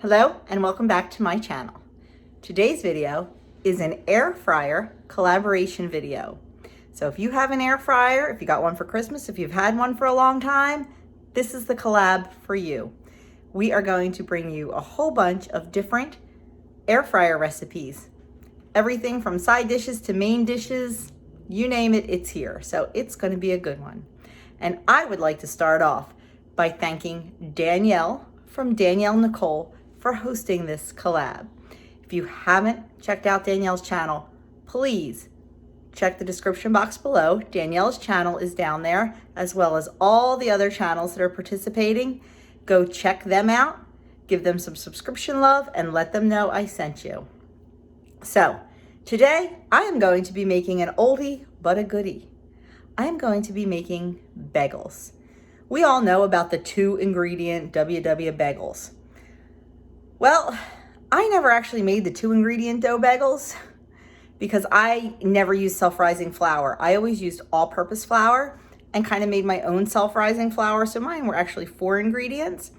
Hello and welcome back to my channel. Today's video is an air fryer collaboration video. So if you have an air fryer, if you got one for Christmas, if you've had one for a long time, this is the collab for you. We are going to bring you a whole bunch of different air fryer recipes. Everything from side dishes to main dishes, you name it, it's here. So it's going to be a good one. And I would like to start off by thanking Danielle from Danielle Nicole for hosting this collab. If you haven't checked out Danielle's channel, please check the description box below. Danielle's channel is down there, as well as all the other channels that are participating. Go check them out, give them some subscription love, and let them know I sent you. So today I am going to be making an oldie but a goodie. I am going to be making bagels. We all know about the 2-ingredient WW bagels. Well, I never actually made the 2-ingredient dough bagels because I never used self-rising flour. I always used all-purpose flour and kind of made my own self-rising flour. So mine were actually 4 ingredients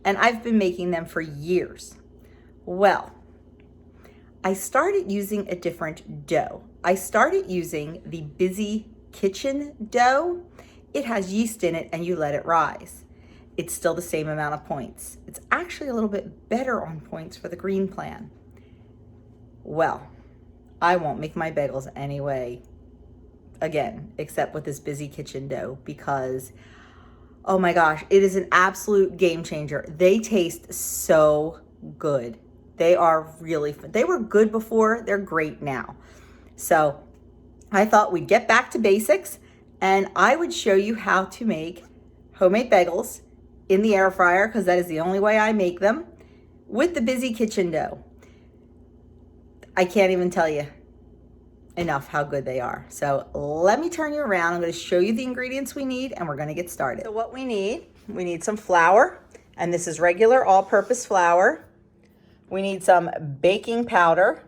and I've been making them for years. Well, I started using a different dough. I started using the Busy Kitchen dough. It has yeast in it and you let it rise. It's still the same amount of points. It's actually a little bit better on points for the green plan. Well, I won't make my bagels anyway again, except with this Busy Kitchen dough because, oh my gosh, it is an absolute game changer. They taste so good. They are really fun. They were good before, they're great now. So I thought we'd get back to basics and I would show you how to make homemade bagels in the air fryer, because that is the only way I make them, with the Busy Kitchen dough. I can't even tell you enough how good they are. So let me turn you around. I'm going to show you the ingredients we need and we're going to get started. So what we need some flour, and this is regular all-purpose flour. We need some baking powder.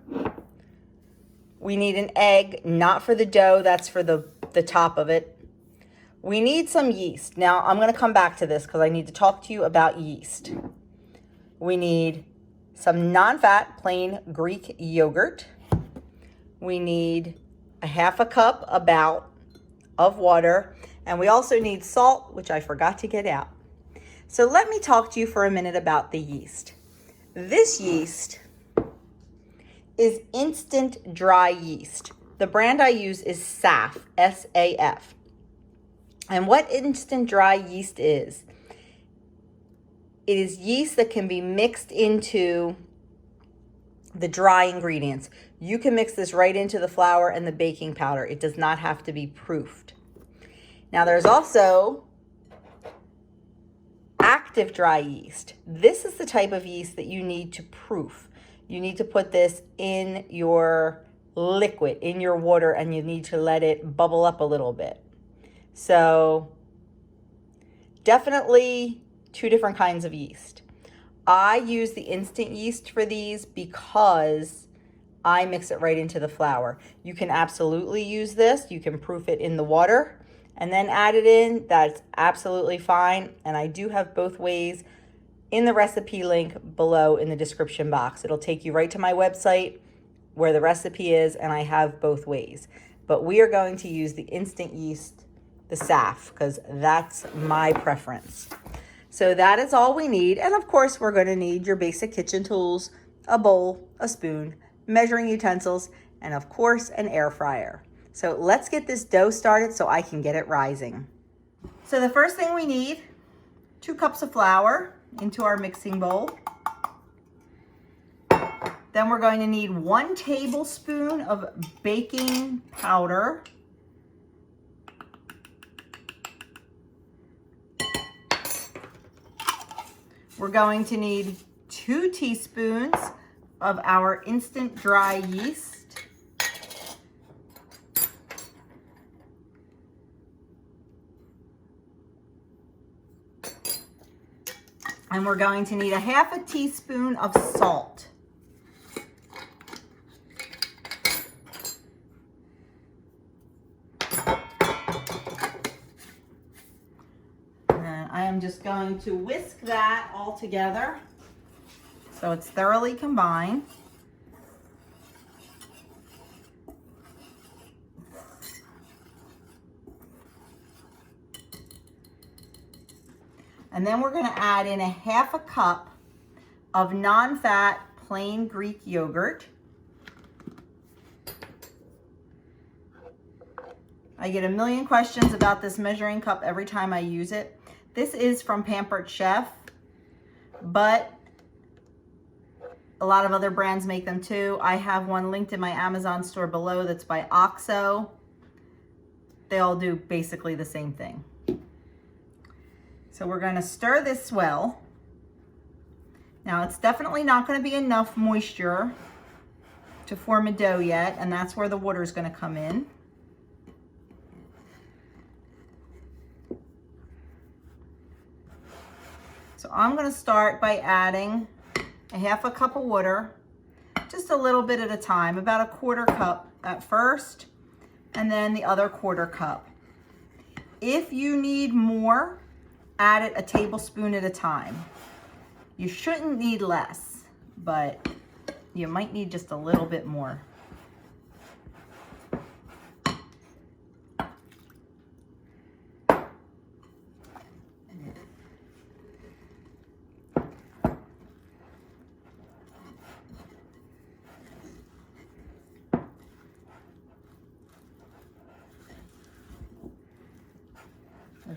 We need an egg, not for the dough, that's for the top of it. We need some yeast. Now, I'm going to come back to this because I need to talk to you about yeast. We need some non-fat plain Greek yogurt. We need a half a cup about of water. And we also need salt, which I forgot to get out. So let me talk to you for a minute about the yeast. This yeast is instant dry yeast. The brand I use is SAF, S-A-F. And what instant dry yeast is, it is yeast that can be mixed into the dry ingredients. You can mix this right into the flour and the baking powder. It does not have to be proofed. Now there's also active dry yeast. This is the type of yeast that you need to proof. You need to put this in your liquid, in your water, and you need to let it bubble up a little bit. So definitely 2 different kinds of yeast. I use the instant yeast for these because I mix it right into the flour. You can absolutely use this. You can proof it in the water and then add it in. That's absolutely fine. And I do have both ways in the recipe link below in the description box. It'll take you right to my website where the recipe is, and I have both ways. But we are going to use the instant yeast, the SAF, because that's my preference. So that is all we need. And of course, we're going to need your basic kitchen tools, a bowl, a spoon, measuring utensils, and of course, an air fryer. So let's get this dough started so I can get it rising. So the first thing we need, 2 cups of flour into our mixing bowl. Then we're going to need 1 tablespoon of baking powder. We're going to need 2 teaspoons of our instant dry yeast. And we're going to need a half a teaspoon of salt. And I am just going to whisk that all together. So it's thoroughly combined. And then we're going to add in a 1/2 cup of non-fat plain Greek yogurt. I get a million questions about this measuring cup every time I use it. This is from Pampered Chef, but a lot of other brands make them too. I have one linked in my Amazon store below that's by OXO. They all do basically the same thing. So we're going to stir this well. Now it's definitely not going to be enough moisture to form a dough yet, and that's where the water is going to come in. So I'm going to start by adding a 1/2 cup of water, just a little bit at a time, about 1/4 cup at first, and then the other 1/4 cup. If you need more, add it a tablespoon at a time. You shouldn't need less, but you might need just a little bit more.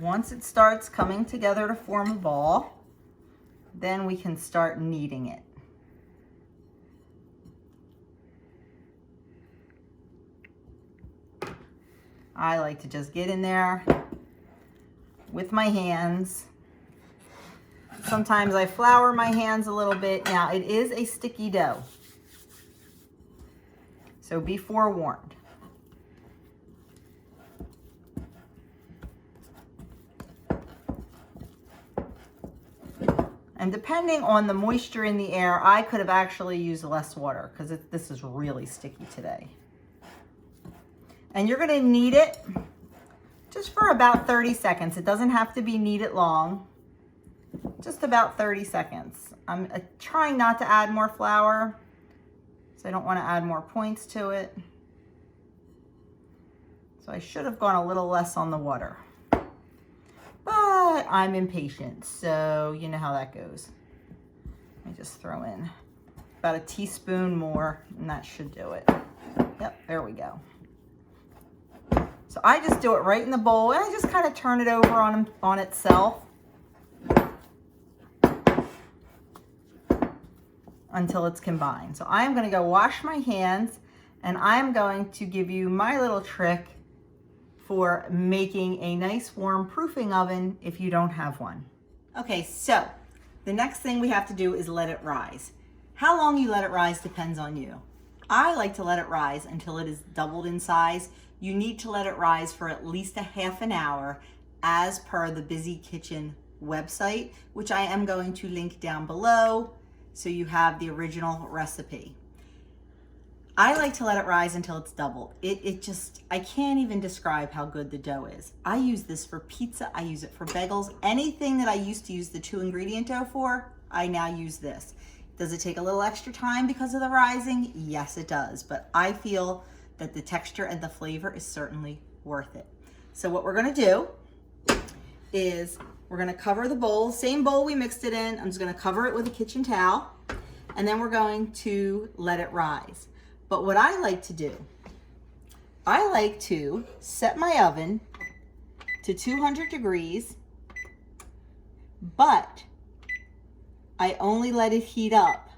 Once it starts coming together to form a ball, then we can start kneading it. I like to just get in there with my hands. Sometimes I flour my hands a little bit. Now it is a sticky dough, so be forewarned. And depending on the moisture in the air, I could have actually used less water because this is really sticky today. And you're going to knead it just for about 30 seconds. It doesn't have to be kneaded long, just about 30 seconds. I'm trying not to add more flour, so I don't want to add more points to it. So I should have gone a little less on the water. But I'm impatient, so you know how that goes. Let me just throw in about a teaspoon more, and that should do it. Yep, there we go. So I just do it right in the bowl, and I just kind of turn it over on itself until it's combined. So I'm going to go wash my hands, and I'm going to give you my little trick for making a nice warm proofing oven if you don't have one. Okay, so the next thing we have to do is let it rise. How long you let it rise depends on you. I like to let it rise until it is doubled in size. You need to let it rise for at least a half an hour as per the Busy Kitchen website, which I am going to link down below so you have the original recipe. I like to let it rise until it's doubled. I can't even describe how good the dough is. I use this for pizza, I use it for bagels. Anything that I used to use the 2-ingredient dough for, I now use this. Does it take a little extra time because of the rising? Yes, it does, but I feel that the texture and the flavor is certainly worth it. So what we're gonna do is we're gonna cover the bowl, same bowl we mixed it in. I'm just gonna cover it with a kitchen towel, and then we're going to let it rise. But what I like to do, I like to set my oven to 200 degrees, but I only let it heat up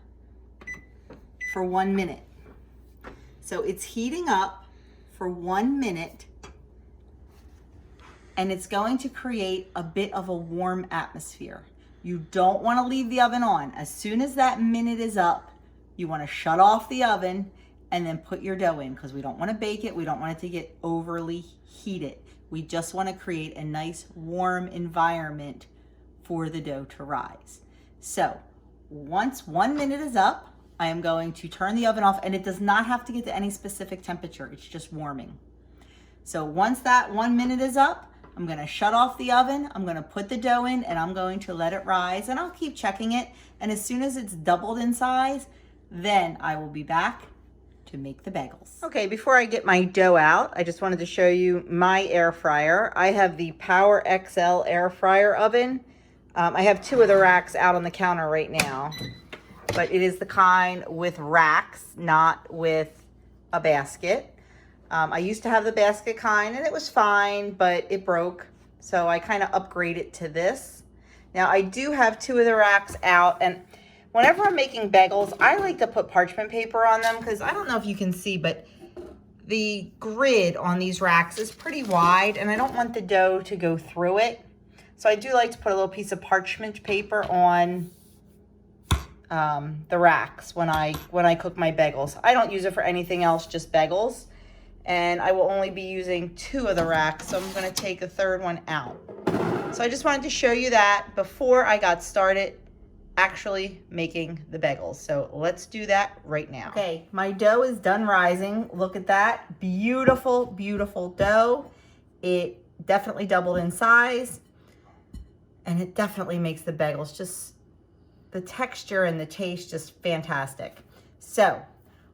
for 1 minute. So it's heating up for 1 minute, and it's going to create a bit of a warm atmosphere. You don't want to leave the oven on. As soon as that minute is up, you want to shut off the oven and then put your dough in, because we don't want to bake it. We don't want it to get overly heated. We just want to create a nice warm environment for the dough to rise. So once 1 minute is up, I am going to turn the oven off, and it does not have to get to any specific temperature. It's just warming. So once that 1 minute is up, I'm gonna shut off the oven, I'm gonna put the dough in, and I'm going to let it rise, and I'll keep checking it. And as soon as it's doubled in size, then I will be back to make the bagels. Okay, before I get my dough out, I just wanted to show you my air fryer. I have the Power XL air fryer oven. I have 2 of the racks out on the counter right now, but it is the kind with racks, not with a basket. I used to have the basket kind and it was fine, but it broke. So I kind of upgraded to this. Now I do have 2 of the racks out, and whenever I'm making bagels, I like to put parchment paper on them because I don't know if you can see, but the grid on these racks is pretty wide and I don't want the dough to go through it. So I do like to put a little piece of parchment paper on the racks when I cook my bagels. I don't use it for anything else, just bagels. And I will only be using 2 of the racks, so I'm going to take a 3rd one out. So I just wanted to show you that before I got started actually making the bagels. So let's do that right now. Okay, my dough is done rising. Look at that. Beautiful, beautiful dough. It definitely doubled in size, and it definitely makes the bagels just, the texture and the taste just fantastic. So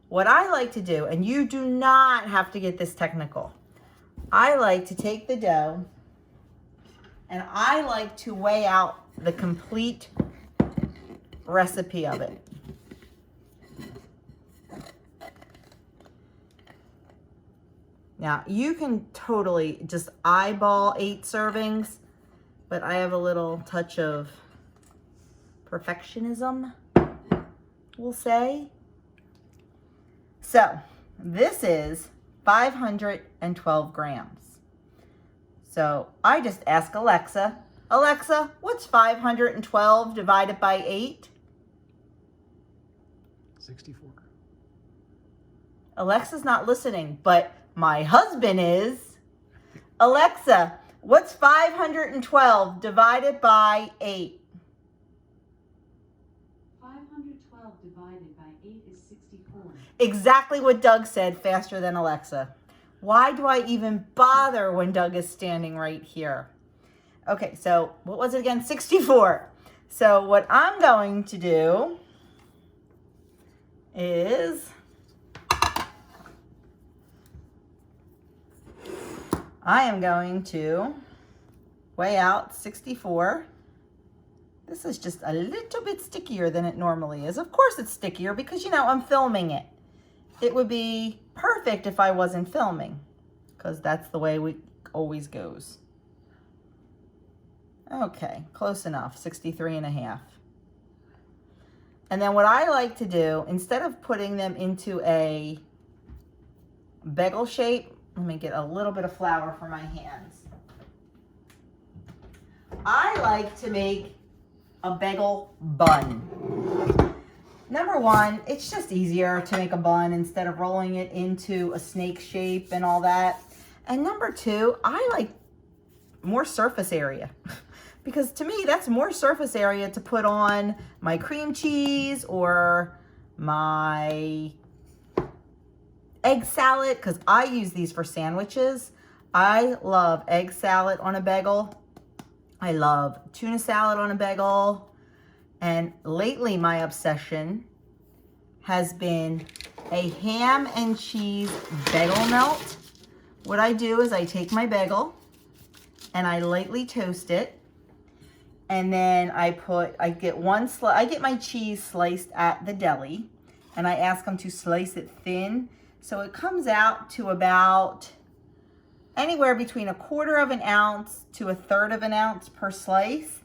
what I like to do, and you do not have to get this technical, I like to take the dough and I like to weigh out the complete recipe of it. Now you can totally just eyeball 8 servings, but I have a little touch of perfectionism, we'll say. So this is 512 grams. So I just ask Alexa, Alexa, what's 512 divided by 8? 64. Alexa's not listening, but my husband is. Alexa, what's 512 divided by 8? 512 divided by 8 is 64. Exactly what Doug said, faster than Alexa. Why do I even bother when Doug is standing right here? Okay, so what was it again? 64. So what I'm going to do is I am going to weigh out 64. This is just a little bit stickier than it normally is. Of course it's stickier because, you know, I'm filming it. It would be perfect if I wasn't filming, because that's the way it always goes. Okay, close enough, 63.5. And then what I like to do, instead of putting them into a bagel shape, let me get a little bit of flour for my hands. I like to make a bagel bun. Number one, it's just easier to make a bun instead of rolling it into a snake shape and all that. And number two, I like more surface area. Because to me, that's more surface area to put on my cream cheese or my egg salad, because I use these for sandwiches. I love egg salad on a bagel. I love tuna salad on a bagel. And lately my obsession has been a ham and cheese bagel melt. What I do is I take my bagel and I lightly toast it. And then I get my cheese sliced at the deli, and I ask them to slice it thin. So it comes out to about anywhere between 1/4 ounce to 1/3 ounce per slice.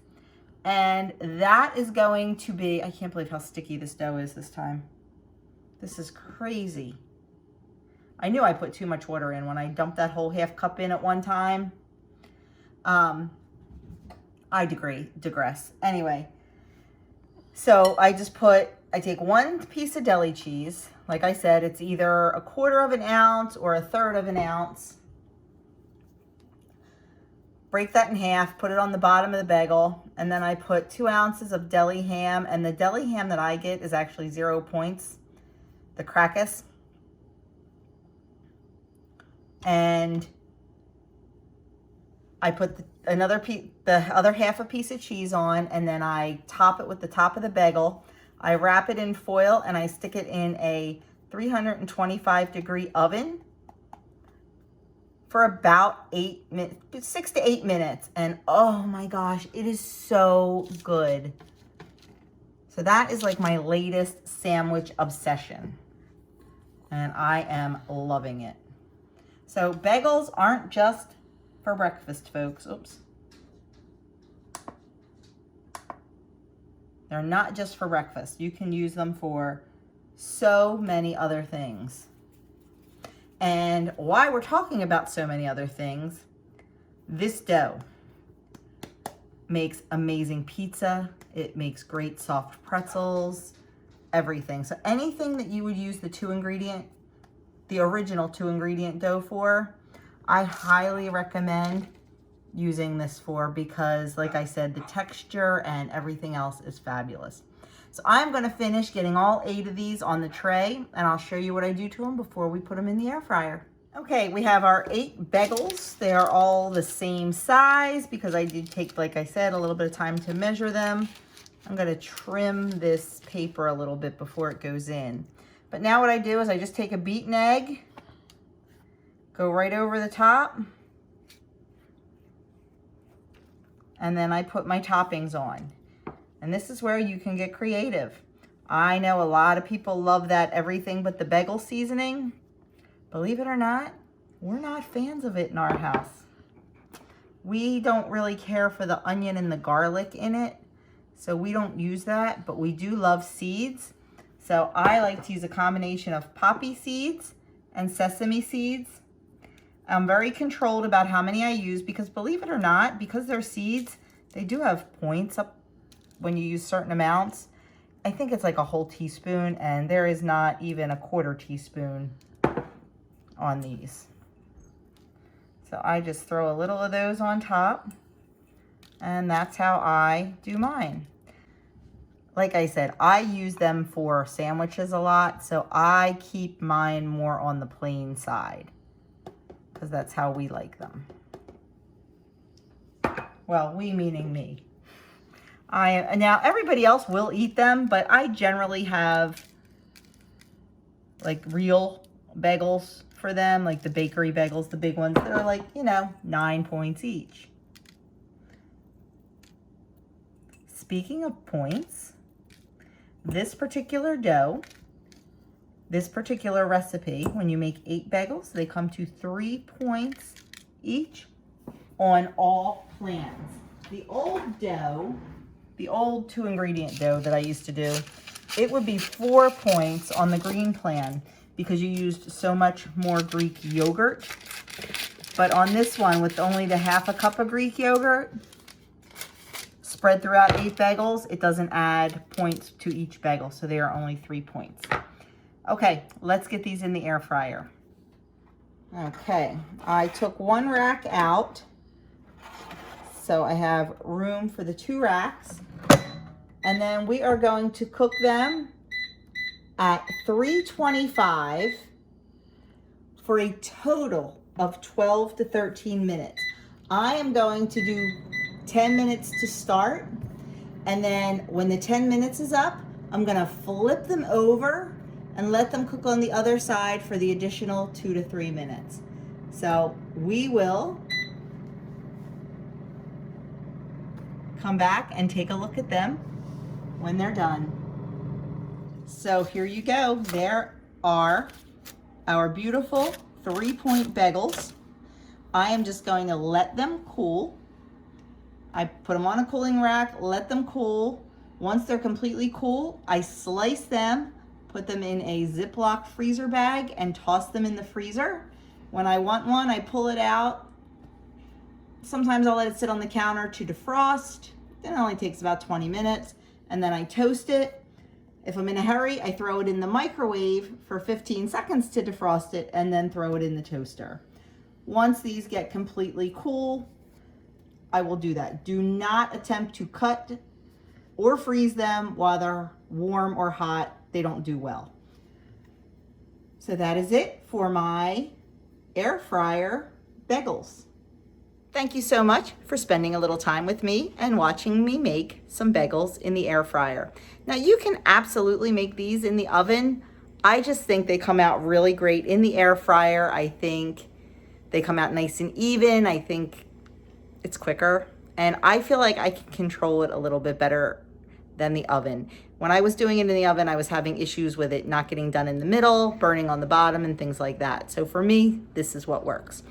And that is going to be, I can't believe how sticky this dough is this time. This is crazy. I knew I put too much water in when I dumped that whole 1/2 cup in at one time. I digress. Anyway, so I take 1 piece of deli cheese. Like I said, it's either 1/4 ounce or 1/3 ounce. Break that in half, put it on the bottom of the bagel, and then I put 2 ounces of deli ham, and the deli ham that I get is actually 0 points, the Crackus. And I put the other half a piece of cheese on, and then I top it with the top of the bagel. I wrap it in foil and I stick it in a 325-degree oven for about 8 minutes, 6 to 8 minutes. And oh my gosh, it is so good. So that is like my latest sandwich obsession. And I am loving it. So bagels aren't just for breakfast, folks. Oops. They're not just for breakfast. You can use them for so many other things. And why we're talking about so many other things, this dough makes amazing pizza. It makes great soft pretzels, everything. So anything that you would use the original 2-ingredient dough for, I highly recommend using this for, because like I said, the texture and everything else is fabulous. So I'm going to finish getting all 8 of these on the tray, and I'll show you what I do to them before we put them in the air fryer. Okay, we have our 8 bagels. They are all the same size because I did take, like I said, a little bit of time to measure them. I'm going to trim this paper a little bit before it goes in. But now what I do is I just take a beaten egg, go right over the top, and then I put my toppings on. And this is where you can get creative. I know a lot of people love that everything but the bagel seasoning. Believe it or not, we're not fans of it in our house. We don't really care for the onion and the garlic in it, so we don't use that, but we do love seeds. So I like to use a combination of poppy seeds and sesame seeds. I'm very controlled about how many I use because, believe it or not, because they're seeds, they do have points up when you use certain amounts. I think it's like a whole teaspoon, and there is not even a 1/4 teaspoon on these. So I just throw a little of those on top, and that's how I do mine. Like I said, I use them for sandwiches a lot, so I keep mine more on the plain side because that's how we like them. Well, we meaning me. Now everybody else will eat them, but I generally have like real bagels for them, like the bakery bagels, the big ones that are like, 9 points each. Speaking of points, this particular dough, this particular recipe, when you make 8 bagels, they come to 3 points each on all plans. The old dough, the old 2-ingredient dough that I used to do, it would be 4 points on the green plan because you used so much more Greek yogurt. But on this one, with only the 1/2 cup of Greek yogurt spread throughout 8 bagels, it doesn't add points to each bagel, so they are only 3 points. Okay, let's get these in the air fryer. Okay, I took 1 rack out, so I have room for the 2 racks. And then we are going to cook them at 325 for a total of 12 to 13 minutes. I am going to do 10 minutes to start, and then when the 10 minutes is up, I'm gonna flip them over and let them cook on the other side for the additional 2 to 3 minutes. So we will come back and take a look at them when they're done. So here you go. There are our beautiful 3-point bagels. I am just going to let them cool. I put them on a cooling rack, let them cool. Once they're completely cool, I slice them, put them in a Ziploc freezer bag, and toss them in the freezer. When I want one, I pull it out. Sometimes I'll let it sit on the counter to defrost. Then it only takes about 20 minutes, and then I toast it. If I'm in a hurry, I throw it in the microwave for 15 seconds to defrost it, and then throw it in the toaster. Once these get completely cool, I will do that. Do not attempt to cut or freeze them while they're warm or hot. They don't do well. So that is it for my air fryer bagels. Thank you so much for spending a little time with me and watching me make some bagels in the air fryer. Now you can absolutely make these in the oven. I just think they come out really great in the air fryer. I think they come out nice and even. I think it's quicker. And I feel like I can control it a little bit better than the oven. When I was doing it in the oven, I was having issues with it not getting done in the middle, burning on the bottom and things like that. So for me, this is what works.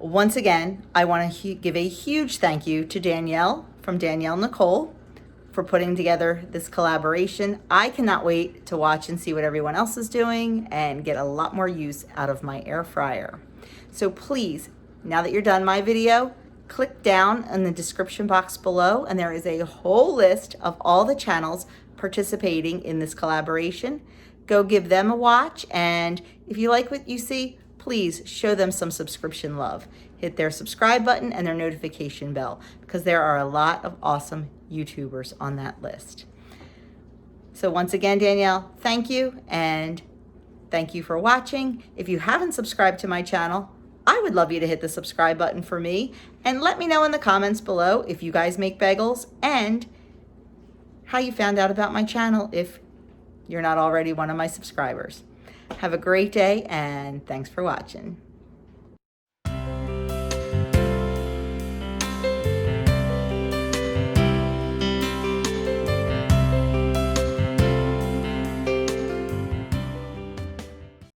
Once again, I want to give a huge thank you to Danielle from Danielle Nicole for putting together this collaboration. I cannot wait to watch and see what everyone else is doing and get a lot more use out of my air fryer. So please, now that you're done my video, click down in the description box below and there is a whole list of all the channels participating in this collaboration. Go give them a watch, and if you like what you see, please show them some subscription love. Hit their subscribe button and their notification bell because there are a lot of awesome YouTubers on that list. So once again, Danielle, thank you, and thank you for watching. If you haven't subscribed to my channel, I would love you to hit the subscribe button for me and let me know in the comments below if you guys make bagels and how you found out about my channel if you're not already one of my subscribers. Have a great day and thanks for watching.